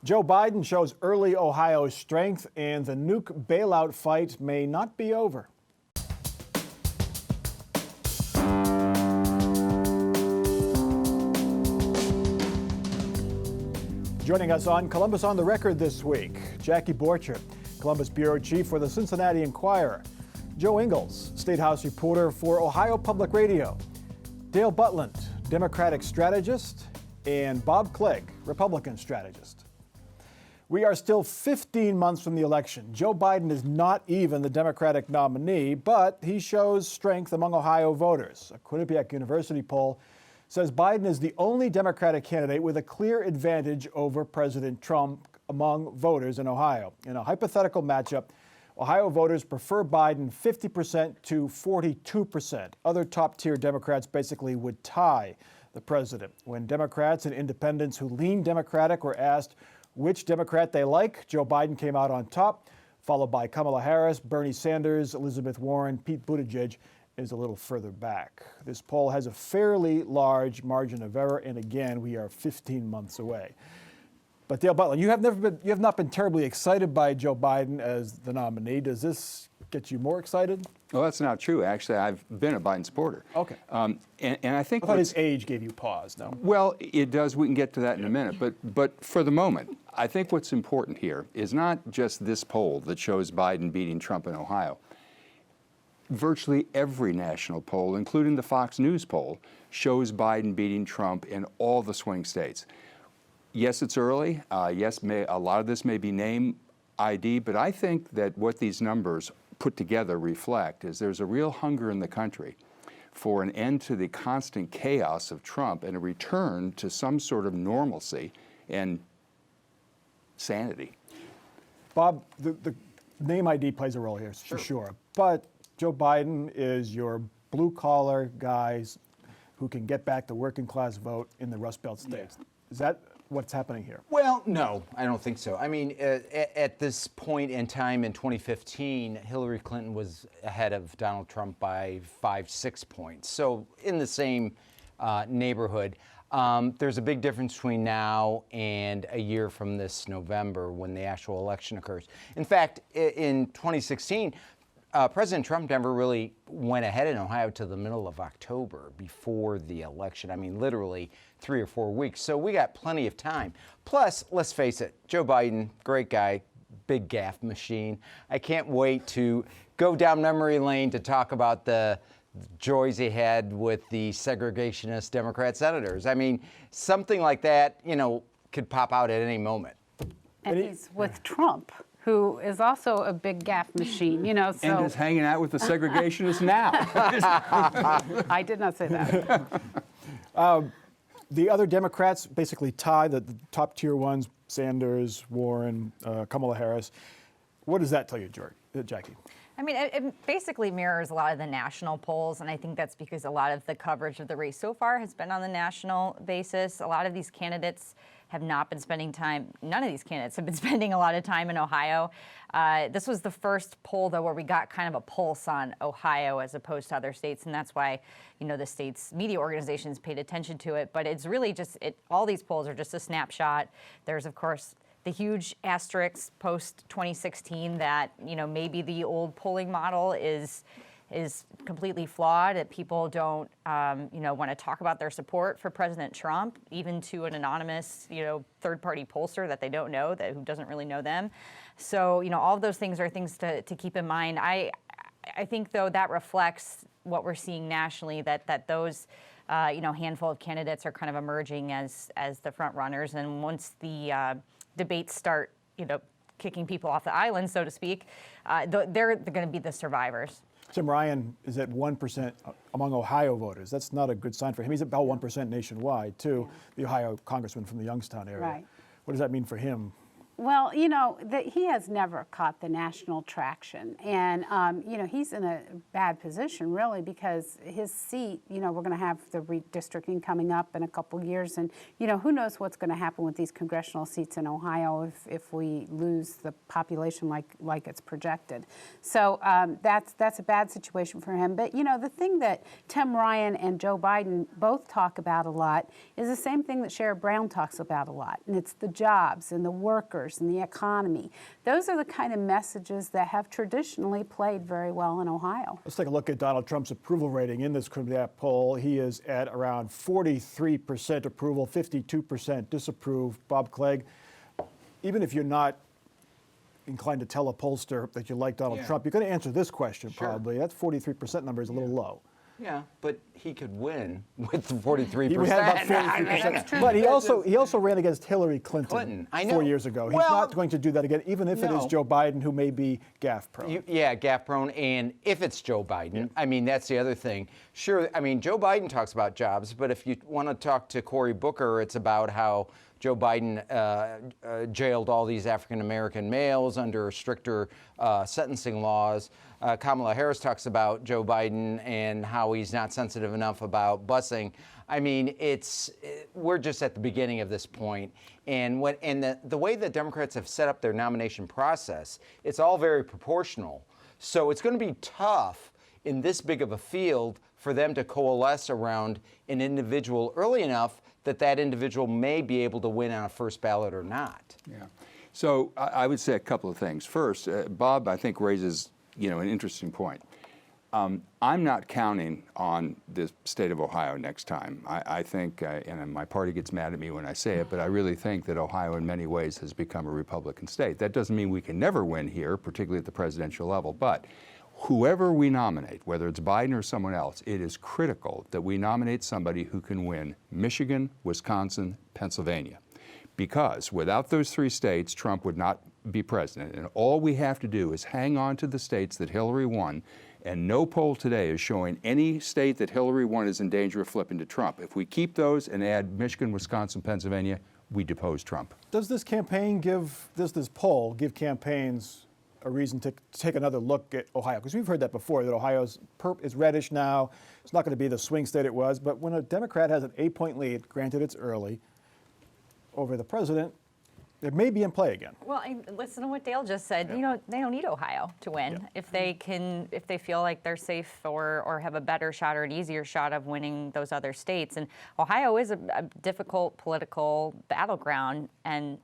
Joe Biden shows early Ohio strength, and the nuke bailout fight may not be over. Joining us on Columbus on the Record this week, Jackie Borcher, Columbus Bureau Chief for the Cincinnati Enquirer, Joe Ingles, State House reporter for Ohio Public Radio, Dale Butland, Democratic strategist, and Bob Clegg, Republican strategist. We are still 15 months from the election. Joe Biden is not even the Democratic nominee, but he shows strength among Ohio voters. A Quinnipiac University poll says Biden is the only Democratic candidate with a clear advantage over President Trump among voters in Ohio. In a hypothetical matchup, Ohio voters prefer Biden 50% to 42%. Other top-tier Democrats basically would tie the president. When Democrats and independents who lean Democratic were asked which Democrat they like, Joe Biden came out on top, followed by Kamala Harris, Bernie Sanders, Elizabeth Warren. Pete Buttigieg is a little further back. This poll has a fairly large margin of error, and again, we are 15 months away. But Dale Butland, you have not been terribly excited by Joe Biden as the nominee. Does this get you more excited? Well, that's not true. Actually, I've been a Biden supporter. Okay. And I think I thought his age gave you pause, no? Well, it does. We can get to that in a minute. But for the moment, I think what's important here is not just this poll that shows Biden beating Trump in Ohio. Virtually every national poll, including the Fox News poll, shows Biden beating Trump in all the swing states. Yes, it's early. Yes, a lot of this may be name ID, but I think that what these numbers put together reflect is there's a real hunger in the country for an end to the constant chaos of Trump and a return to some sort of normalcy and sanity. Bob, the name ID plays a role here, for sure. But Joe Biden is your blue-collar guys who can get back the working-class vote in the Rust Belt states. Yeah. Is that what's happening here? Well, no, I don't think so. I mean, at this point in time in 2015, Hillary Clinton was ahead of Donald Trump by 5-6 points. So in the same neighborhood. There's a big difference between now and a year from this November when the actual election occurs. In fact, in 2016, President Trump never really went ahead in Ohio to the middle of October before the election. I mean, literally 3 or 4 weeks. So we got plenty of time. Plus, let's face it, Joe Biden, great guy, big gaffe machine. I can't wait to go down memory lane to talk about the joys he had with the segregationist Democrat senators. I mean, something like that, you know, could pop out at any moment. And he's with Trump, who is also a big gaffe machine, you know. So. And is hanging out with the segregationists now. I did not say that. The other Democrats basically tie the top tier ones, Sanders, Warren, Kamala Harris. What does that tell you, Jackie? I mean, it basically mirrors a lot of the national polls, and I think that's because a lot of the coverage of the race so far has been on the national basis. A lot of these candidates have not been spending time, none of these candidates have been spending a lot of time in Ohio. This was the first poll, though, where we got kind of a pulse on Ohio as opposed to other states, and that's why, you know, the state's media organizations paid attention to it. But it's really just, all these polls are just a snapshot. There's, of course, the huge asterisk post 2016 that, you know, maybe the old polling model is completely flawed, that people don't, you know, want to talk about their support for President Trump, even to an anonymous, you know, third-party pollster that they don't know, who doesn't really know them. So, you know, all of those things are things to keep in mind. I think, though, that reflects what we're seeing nationally, that those, you know, handful of candidates are kind of emerging as the front runners. And once the debates start, you know, kicking people off the island, so to speak, they're going to be the survivors. Tim Ryan is at 1% among Ohio voters. That's not a good sign for him. He's about 1% nationwide, too, the Ohio congressman from the Youngstown area. Right. What does that mean for him? Well, you know, he has never caught the national traction. And, you know, he's in a bad position, really, because his seat, you know, we're going to have the redistricting coming up in a couple years. And, you know, who knows what's going to happen with these congressional seats in Ohio if we lose the population like it's projected. So that's a bad situation for him. But, you know, the thing that Tim Ryan and Joe Biden both talk about a lot is the same thing that Sherrod Brown talks about a lot. And it's the jobs and the workers and the economy. Those are the kind of messages that have traditionally played very well in Ohio. Let's take a look at Donald Trump's approval rating in this Crimson poll. He is at around 43% approval, 52% disapprove. Bob Clegg, even if you're not inclined to tell a pollster that you like Donald Trump, you're going to answer this question probably. That 43% number is a little low. Yeah, but he could win with the 43%. He had about 43%. But he also ran against Hillary Clinton, I know. 4 years ago. He's Well, not going to do that again, even if it is no. Joe Biden, who may be gaffe prone. Gaffe prone, and if it's Joe Biden, I mean, that's the other thing. Sure, I mean, Joe Biden talks about jobs, but if you want to talk to Cory Booker, it's about how Joe Biden jailed all these African-American males under stricter sentencing laws. Kamala Harris talks about Joe Biden and how he's not sensitive enough about busing. I mean, we're just at the beginning of this point. And the way the Democrats have set up their nomination process, it's all very proportional. So it's going to be tough in this big of a field for them to coalesce around an individual early enough that individual may be able to win on a first ballot or not. Yeah. So I would say a couple of things. First, Bob, I think, raises an interesting point. I'm not counting on the state of Ohio next time. I think, and my party gets mad at me when I say it, but I really think that Ohio in many ways has become a Republican state. That doesn't mean we can never win here, particularly at the presidential level, but whoever we nominate, whether it's Biden or someone else, it is critical that we nominate somebody who can win Michigan, Wisconsin, Pennsylvania. Because without those three states, Trump would not be president. And all we have to do is hang on to the states that Hillary won. And no poll today is showing any state that Hillary won is in danger of flipping to Trump. If we keep those and add Michigan, Wisconsin, Pennsylvania, we depose Trump. Does this poll give campaigns a reason to take another look at Ohio? Because we've heard that before, that Ohio is reddish now. It's not going to be the swing state it was. But when a Democrat has an 8-point lead, granted it's early, over the president, it may be in play again. Well, listen to what Dale just said. You know, they don't need Ohio to win. If they feel like they're safe or have a better shot or an easier shot of winning those other states. And Ohio is a difficult political battleground, and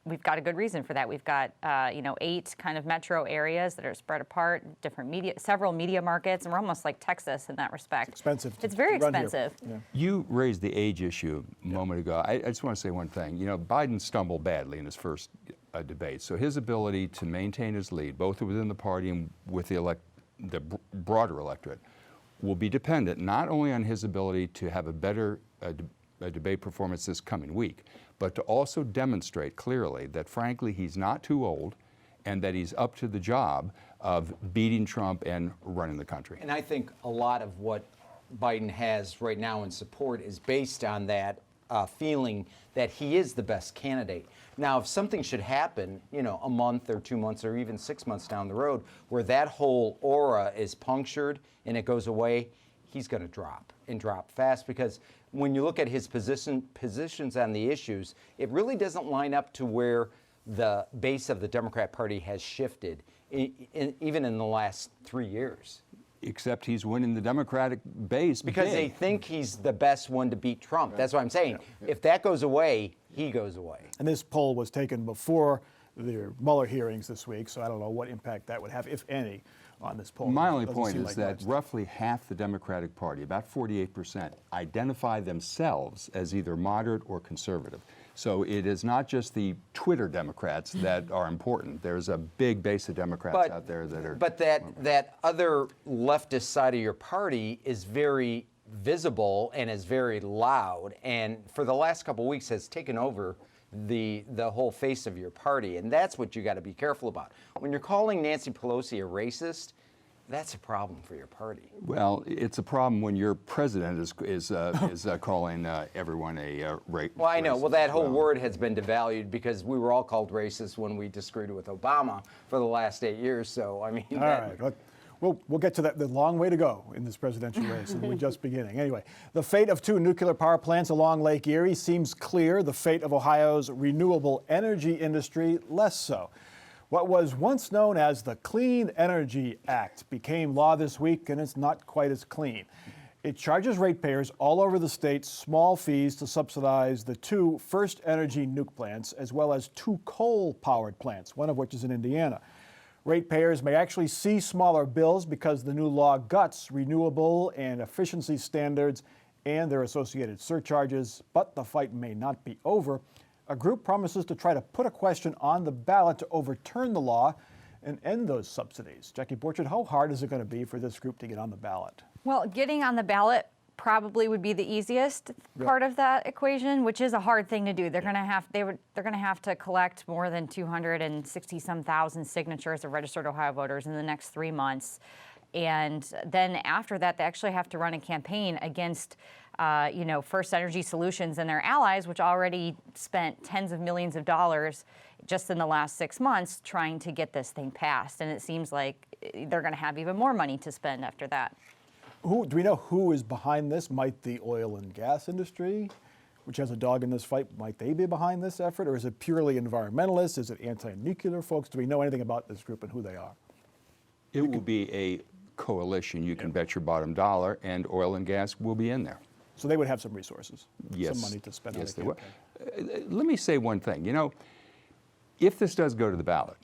we've got a good reason for that. We've got 8 kind of metro areas that are spread apart, several media markets, and we're almost like Texas in that respect. Expensive. It's very expensive. Yeah. You raised the age issue a moment ago. I just want to say one thing. Biden stumbled badly in his first debate, so his ability to maintain his lead, both within the party and with the broader electorate, will be dependent not only on his ability to have a better debate performance this coming week, but to also demonstrate clearly that, frankly, he's not too old and that he's up to the job of beating Trump and running the country. And I think a lot of what Biden has right now in support is based on that feeling that he is the best candidate. Now, if something should happen, a month or 2 months or even 6 months down the road, where that whole aura is punctured and it goes away, he's going to drop and drop fast, because when you look at his positions on the issues, it really doesn't line up to where the base of the Democrat Party has shifted, even in the last 3 years. Except he's winning the Democratic base because they think he's the best one to beat Trump. Right. That's what I'm saying. Yeah. If that goes away, he goes away. And this poll was taken before the Mueller hearings this week, so I don't know what impact that would have, if any, on this poll. My only point is that roughly half the Democratic Party, about 48%, identify themselves as either moderate or conservative. So it is not just the Twitter Democrats that are important. There's a big base of Democrats out there that are... But that other leftist side of your party is very visible and is very loud, and for the last couple of weeks has taken over the whole face of your party, and that's what you got to be careful about. When you're calling Nancy Pelosi a racist, That's a problem for your party. Well, it's a problem when your president is calling everyone a racist. Well, I know. Well, that whole Well, word has been devalued because we were all called racist when we disagreed with Obama for the last 8 years. So, I mean, All right. We'll get to that. The long way to go in this presidential race, and we're just beginning. Anyway, the fate of 2 nuclear power plants along Lake Erie seems clear. The fate of Ohio's renewable energy industry, less so. What was once known as the Clean Energy Act became law this week, and it's not quite as clean. It charges ratepayers all over the state small fees to subsidize the 2 First Energy nuke plants, as well as 2 coal-powered plants, one of which is in Indiana. Ratepayers may actually see smaller bills because the new law guts renewable and efficiency standards and their associated surcharges, but the fight may not be over. A group promises to try to put a question on the ballot to overturn the law and end those subsidies. Jackie Borchert, how hard is it going to be for this group to get on the ballot? Well, getting on the ballot probably would be the easiest part of that equation, which is a hard thing to do. They're going to have to collect more than 260-some thousand signatures of registered Ohio voters in the next 3 months. And then after that, they actually have to run a campaign against, First Energy Solutions and their allies, which already spent tens of millions of dollars just in the last 6 months trying to get this thing passed. And it seems like they're going to have even more money to spend after that. Do we know who is behind this? Might the oil and gas industry, which has a dog in this fight, might they be behind this effort? Or is it purely environmentalists? Is it anti-nuclear folks? Do we know anything about this group and who they are? It will be a coalition, you can bet your bottom dollar, and oil and gas will be in there. So they would have some resources, Yes. some money to spend Yes, on they the will. campaign. Let me say one thing. If this does go to the ballot,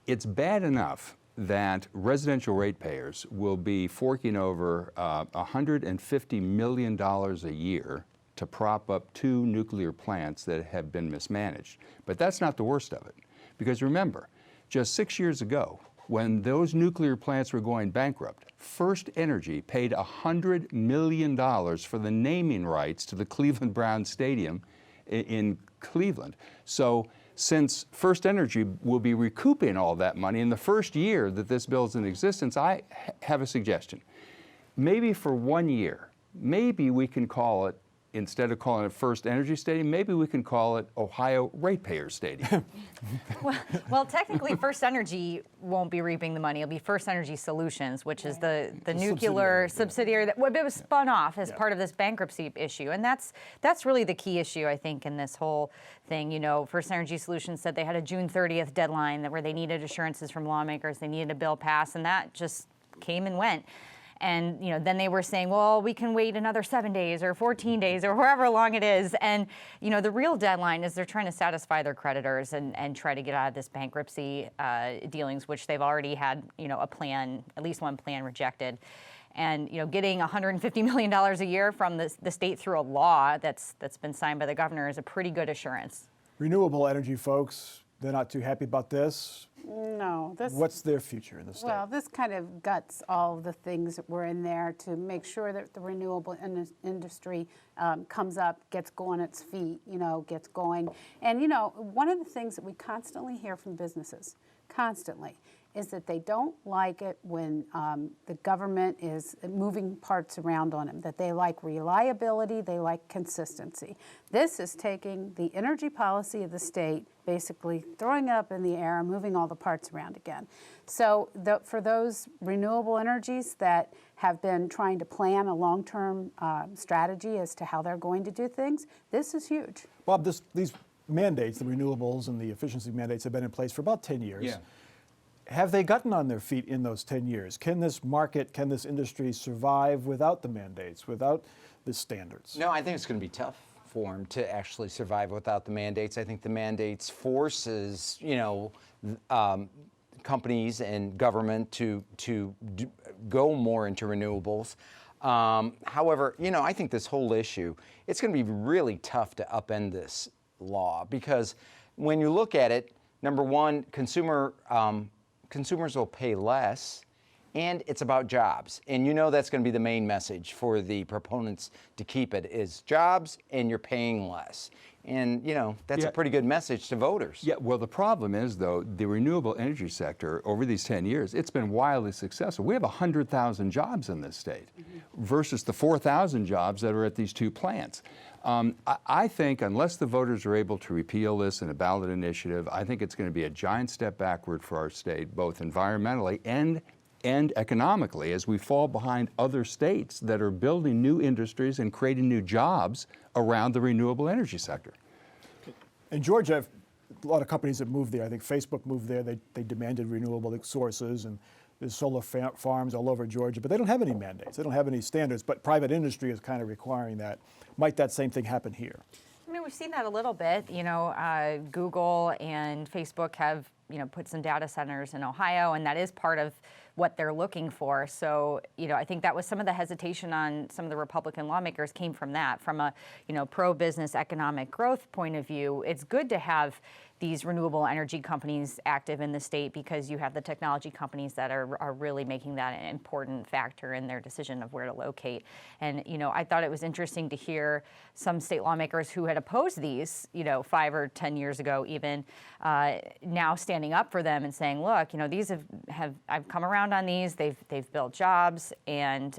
it's bad enough that residential ratepayers will be forking over $150 million a year to prop up 2 nuclear plants that have been mismanaged. But that's not the worst of it. Because remember, just 6 years ago, when those nuclear plants were going bankrupt, First Energy paid $100 million for the naming rights to the Cleveland Browns Stadium in Cleveland. So since First Energy will be recouping all that money in the first year that this bill is in existence, I have a suggestion. Maybe for 1 year, maybe we can call it, instead of calling it First Energy Stadium, maybe we can call it Ohio Ratepayer Stadium. Well, technically, First Energy won't be reaping the money. It'll be First Energy Solutions, which is the nuclear subsidiary that was spun off as part of this bankruptcy issue. And that's really the key issue, I think, in this whole thing. First Energy Solutions said they had a June 30th deadline where they needed assurances from lawmakers. They needed a bill passed, and that just came and went. And then they were saying, well, we can wait another 7 days or 14 days or however long it is. And the real deadline is they're trying to satisfy their creditors and try to get out of this bankruptcy dealings, which they've already had a plan, at least one plan rejected. And getting $150 million a year from the state through a law that's been signed by the governor is a pretty good assurance. Renewable energy folks, they're not too happy about this. No, What's their future in the state? Well, this kind of guts all of the things that were in there to make sure that the renewable industry comes up, gets going its feet, gets going. And, one of the things that we constantly hear from businesses, is that they don't like it when the government is moving parts around on them, that they like reliability, they like consistency. This is taking the energy policy of the state, basically throwing it up in the air and moving all the parts around again. So for those renewable energies that have been trying to plan a long-term strategy as to how they're going to do things, this is huge. Bob, these mandates, the renewables and the efficiency mandates have been in place for about 10 years. Yeah. Have they gotten on their feet in those 10 years? Can this market, can this industry survive without the mandates, without the standards? No, I think it's going to be tough for them to actually survive without the mandates. I think the mandates forces, companies and government to go more into renewables. However, I think this whole issue, it's going to be really tough to upend this law because when you look at it, number one, consumers will pay less, and it's about jobs. And that's going to be the main message for the proponents to keep it is jobs, and you're paying less. And, that's Yeah. a pretty good message to voters. Yeah, well, the problem is, though, the renewable energy sector over these 10 years, it's been wildly successful. We have 100,000 jobs in this state versus the 4,000 jobs that are at these two plants. I think unless the voters are able to repeal this in a ballot initiative, I think it's going to be a giant step backward for our state, both environmentally and economically, as we fall behind other states that are building new industries and creating new jobs around the renewable energy sector. In Georgia, a lot of companies have moved there. I think Facebook moved there. They demanded renewable sources, and there's solar farms all over Georgia, but they don't have any mandates. They don't have any standards, but private industry is kind of requiring that. Might that same thing happen here? I mean, we've seen that a little bit. Google and Facebook have, put some data centers in Ohio, and that is part of what they're looking for. So, I think that was some of the hesitation on some of the Republican lawmakers came from that, from a, pro-business economic growth point of view. It's good to have these renewable energy companies active in the state because you have the technology companies that are really making that an important factor in their decision of where to locate. And, I thought it was interesting to hear some state lawmakers who had opposed these, 5 or 10 years ago even, now standing up for them and saying, look, these I've come around on these, they've built jobs, and,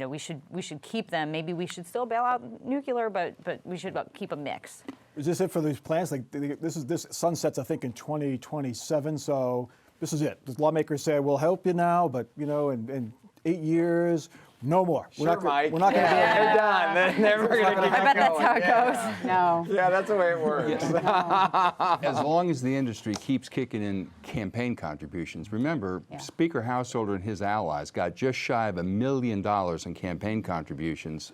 we should keep them. Maybe we should still bail out nuclear, but we should keep a mix. Is this it for these plants? Like this sunsets, I think, in 2027. So this is it. The lawmakers say, "We'll help you now, but in 8 years, no more. Sure, Mike. We're not going to do it." They're done. They're never going to keep I bet that's how it goes. No. Yeah, that's the way it works. As long as the industry keeps kicking in campaign contributions, remember, Speaker Householder and his allies got just shy of $1 million in campaign contributions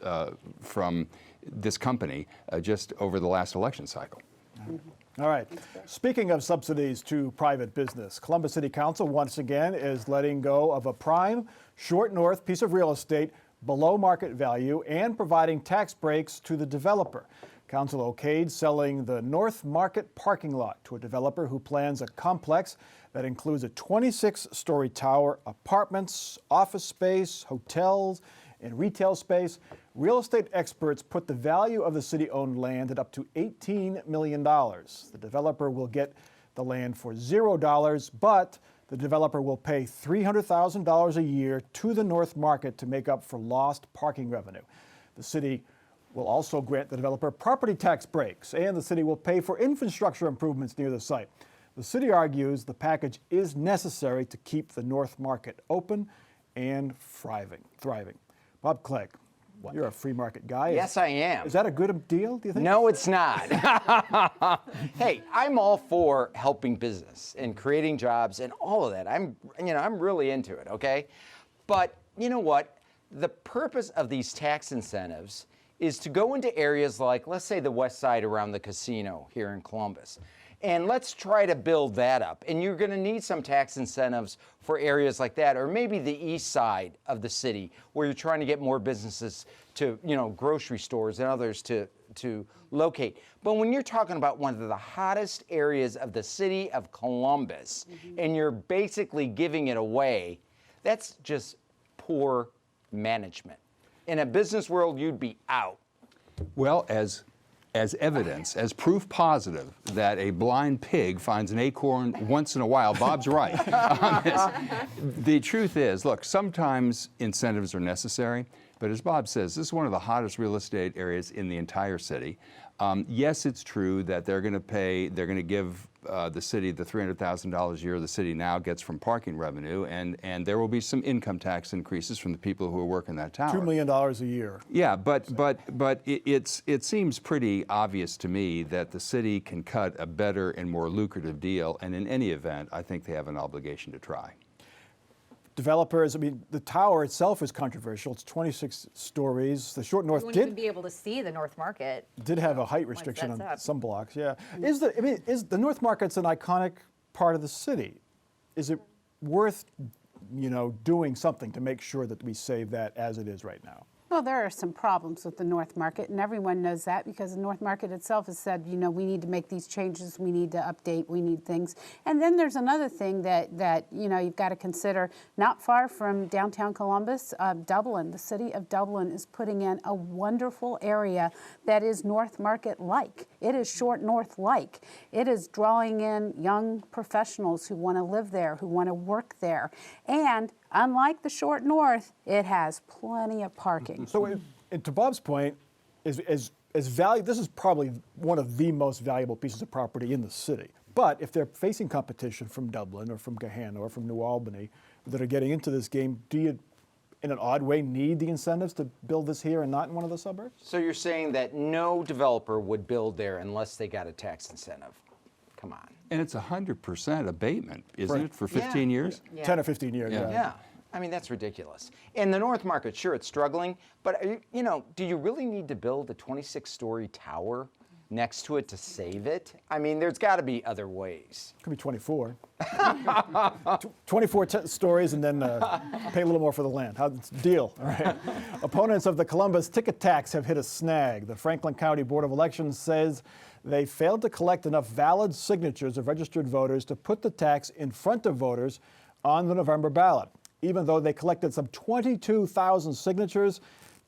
from this company just over the last election cycle. All right. Speaking of subsidies to private business, Columbus City Council once again is letting go of a prime short north piece of real estate below market value and providing tax breaks to the developer. Council okayed selling the North Market parking lot to a developer who plans a complex that includes a 26-story tower, apartments, office space, hotels, and retail space. Real estate experts put the value of the city-owned land at up to $18 million. The developer will get the land for $0, but the developer will pay $300,000 a year to the North Market to make up for lost parking revenue. The city will also grant the developer property tax breaks, and the city will pay for infrastructure improvements near the site. The city argues the package is necessary to keep the North Market open and thriving. Bob Clegg, you're a free market guy. Yes, I am. Is that a good deal, do you think? No, it's not. Hey, I'm all for helping business and creating jobs and all of that. I'm really into it, okay? But you know what? The purpose of these tax incentives is to go into areas like, let's say, the west side around the casino here in Columbus. And let's try to build that up. And you're going to need some tax incentives for areas like that, or maybe the east side of the city where you're trying to get more businesses to, grocery stores and others to locate. But when you're talking about one of the hottest areas of the city of Columbus, and you're basically giving it away, that's just poor management. In a business world, you'd be out. Well, as evidence, as proof positive that a blind pig finds an acorn once in a while, Bob's right on this. The truth is, look, sometimes incentives are necessary, but as Bob says, this is one of the hottest real estate areas in the entire city. Yes, it's true that they're going to give the city the $300,000 a year the city now gets from parking revenue, and there will be some income tax increases from the people who work in that tower. $2 million a year. Yeah, but it seems pretty obvious to me that the city can cut a better and more lucrative deal, and in any event, I think they have an obligation to try. Developers, the tower itself is controversial. It's 26 stories. The Short North You wouldn't even be able to see the North Market. did have a height restriction on up. some blocks. Yeah, is the North Market's an iconic part of the city? Is it worth, doing something to make sure that we save that as it is right now? Well, there are some problems with the North Market, and everyone knows that because the North Market itself has said, we need to make these changes, we need to update, we need things. And then there's another thing that you've got to consider. Not far from downtown Columbus, Dublin, the city of Dublin is putting in a wonderful area that is North Market-like. It is Short North-like. It is drawing in young professionals who want to live there, who want to work there. And unlike the Short North, it has plenty of parking. So, and to Bob's point, this is probably one of the most valuable pieces of property in the city. But if they're facing competition from Dublin or from Gahanna or from New Albany that are getting into this game, do you, in an odd way, need the incentives to build this here and not in one of the suburbs? So you're saying that no developer would build there unless they got a tax incentive? Come on. And it's 100% abatement, isn't Right. it, for 15 years? 10 or 15 years. Yeah. Yeah. I mean, that's ridiculous. In the North Market, sure, it's struggling, but do you really need to build a 26-story tower next to it to save it? I mean, there's got to be other ways. Could be 24. 24 stories and then pay a little more for the land. Deal. All right. Opponents of the Columbus ticket tax have hit a snag. The Franklin County Board of Elections says they failed to collect enough valid signatures of registered voters to put the tax in front of voters on the November ballot. Even though they collected some 22,000 signatures,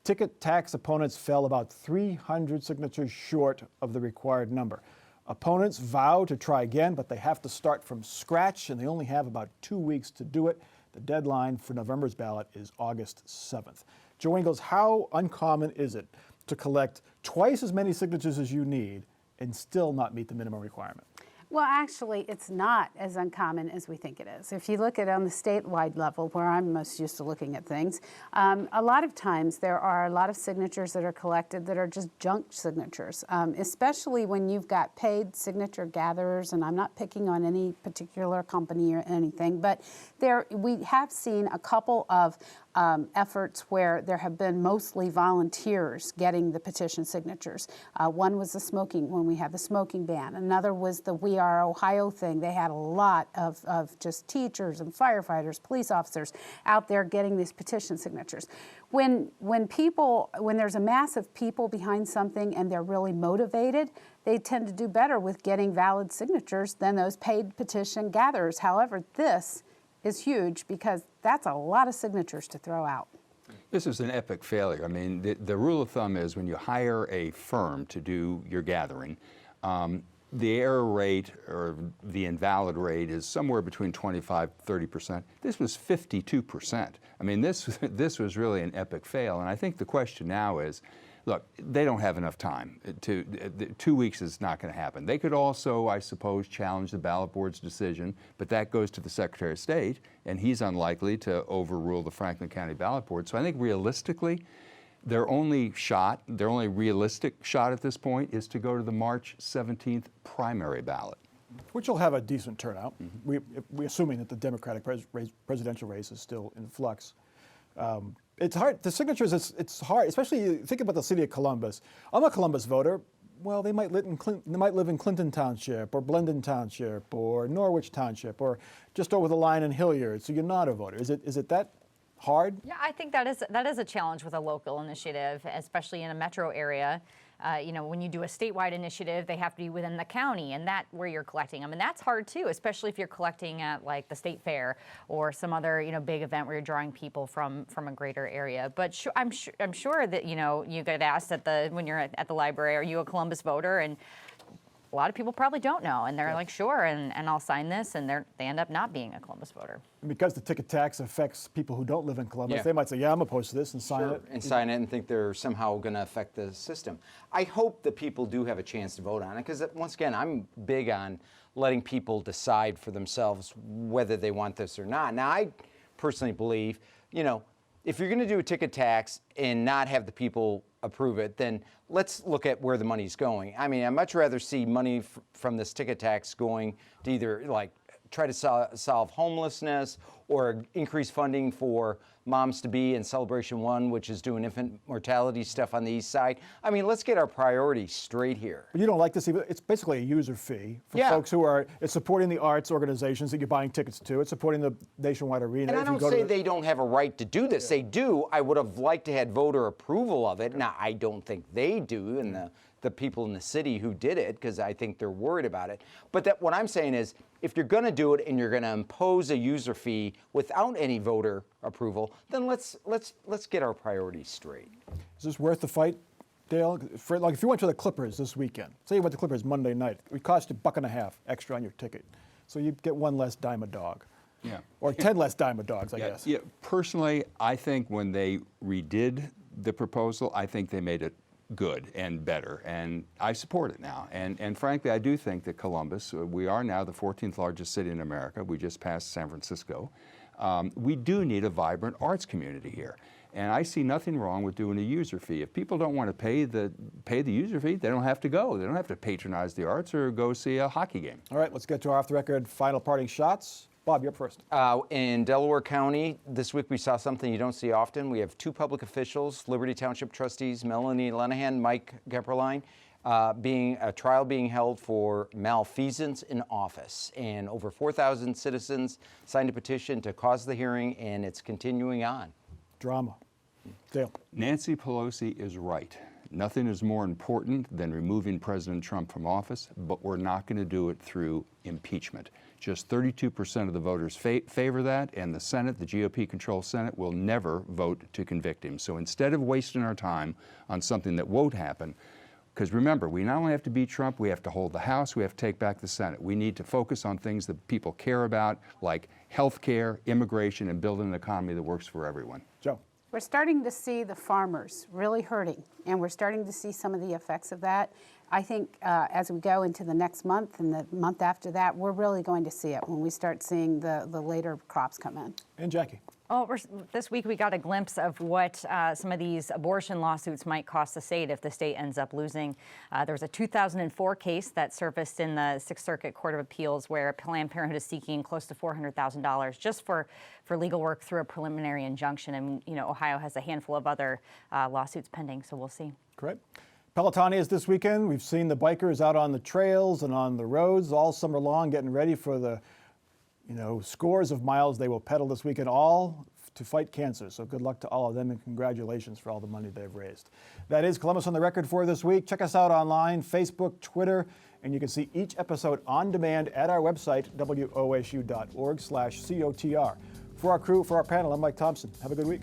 ticket tax opponents fell about 300 signatures short of the required number. Opponents vow to try again, but they have to start from scratch, and they only have about 2 weeks to do it. The deadline for November's ballot is August 7th. Joe Ingles, how uncommon is it to collect twice as many signatures as you need and still not meet the minimum requirement? Well, actually, it's not as uncommon as we think it is. If you look at it on the statewide level, where I'm most used to looking at things, a lot of times there are a lot of signatures that are collected that are just junk signatures, especially when you've got paid signature gatherers, and I'm not picking on any particular company or anything, but we have seen a couple of efforts where there have been mostly volunteers getting the petition signatures. One was when we had the smoking ban. Another was the We Are Ohio thing. They had a lot of just teachers and firefighters, police officers out there getting these petition signatures. When there's a mass of people behind something and they're really motivated, they tend to do better with getting valid signatures than those paid petition gatherers. However, this is huge because that's a lot of signatures to throw out. This is an epic failure. I mean, the rule of thumb is when you hire a firm to do your gathering, the error rate or the invalid rate is somewhere between 25–30%. This was 52%. I mean, this was really an epic fail. And I think the question now is, look, they don't have enough time. 2 weeks is not going to happen. They could also, I suppose, challenge the ballot board's decision, but that goes to the Secretary of State, and he's unlikely to overrule the Franklin County Ballot Board. So I think realistically, their only realistic shot at this point is to go to the March 17th primary ballot. Which will have a decent turnout. We're assuming that the Democratic presidential race is still in flux. It's hard. The signatures, it's hard, especially you think about the city of Columbus. I'm a Columbus voter. Well, they might live in Clinton Township or Blendon Township or Norwich Township or just over the line in Hilliard, so you're not a voter. Is it that hard? Yeah, I think that is a challenge with a local initiative, especially in a metro area. When you do a statewide initiative, they have to be within the county, and that where you're collecting them, and that's hard too, especially if you're collecting at like the state fair or some other big event where you're drawing people from a greater area. But I'm sure that you get asked when you're at the library, are you a Columbus voter? And a lot of people probably don't know, and they're like, sure, and I'll sign this, and they end up not being a Columbus voter. And because the ticket tax affects people who don't live in Columbus, they might say, yeah, I'm opposed to this and sign it. And sign it and think they're somehow going to affect the system. I hope that people do have a chance to vote on it, because once again, I'm big on letting people decide for themselves whether they want this or not. Now, I personally believe, if you're going to do a ticket tax and not have the people approve it, then let's look at where the money's going. I mean, I'd much rather see money from this ticket tax going to either try to solve homelessness or increase funding for Moms2Be and Celebration One, which is doing infant mortality stuff on the east side. I mean, let's get our priorities straight here. But you don't like this either. It's basically a user fee for folks who it's supporting the arts organizations that you're buying tickets to. It's supporting the Nationwide Arena. And I don't say they don't have a right to do this. They do. I would have liked to had voter approval of it. Now, I don't think they do, and the people in the city who did it, because I think they're worried about it. But what I'm saying is, if you're going to do it and you're going to impose a user fee without any voter approval, then let's get our priorities straight. Is this worth the fight Dale, for like if you went to the Clippers this weekend, say you went to Clippers Monday night, it would cost you $1.50 extra on your ticket. So you'd get one less dime a dog. Yeah. Or 10 less dime a dogs, I guess. Yeah. Personally, I think when they redid the proposal, I think they made it good and better, and I support it now. And frankly, I do think that Columbus, we are now the 14th largest city in America. We just passed San Francisco. We do need a vibrant arts community here. And I see nothing wrong with doing a user fee. If people don't want to pay the user fee, they don't have to go. They don't have to patronize the arts or go see a hockey game. All right, let's get to our off-the-record final parting shots. Bob, you're up first. In Delaware County, this week we saw something you don't see often. We have two public officials, Liberty Township trustees Melanie Lenahan, Mike Gepperlein, a trial being held for malfeasance in office. And over 4,000 citizens signed a petition to cause the hearing, and it's continuing on. Drama. Dale. Nancy Pelosi is right. Nothing is more important than removing President Trump from office, but we're not going to do it through impeachment. Just 32% of the voters favor that, and the Senate, the GOP-controlled Senate, will never vote to convict him. So instead of wasting our time on something that won't happen, because remember, we not only have to beat Trump, we have to hold the House, we have to take back the Senate. We need to focus on things that people care about, like health care, immigration, and building an economy that works for everyone. Joe. We're starting to see the farmers really hurting, and we're starting to see some of the effects of that. I think as we go into the next month and the month after that, we're really going to see it when we start seeing the later crops come in. And Jackie. Well, this week we got a glimpse of what some of these abortion lawsuits might cost the state if the state ends up losing. There was a 2004 case that surfaced in the Sixth Circuit Court of Appeals where Planned Parenthood is seeking close to $400,000 just for legal work through a preliminary injunction. And, you know, Ohio has a handful of other lawsuits pending, so we'll see. Correct. Peloton is this weekend. We've seen the bikers out on the trails and on the roads all summer long getting ready for the scores of miles they will pedal this weekend, all to fight cancer. So good luck to all of them, and congratulations for all the money they've raised. That is Columbus on the Record for this week. Check us out online, Facebook, Twitter, and you can see each episode on demand at our website, wosu.org/COTR. For our crew, for our panel, I'm Mike Thompson. Have a good week.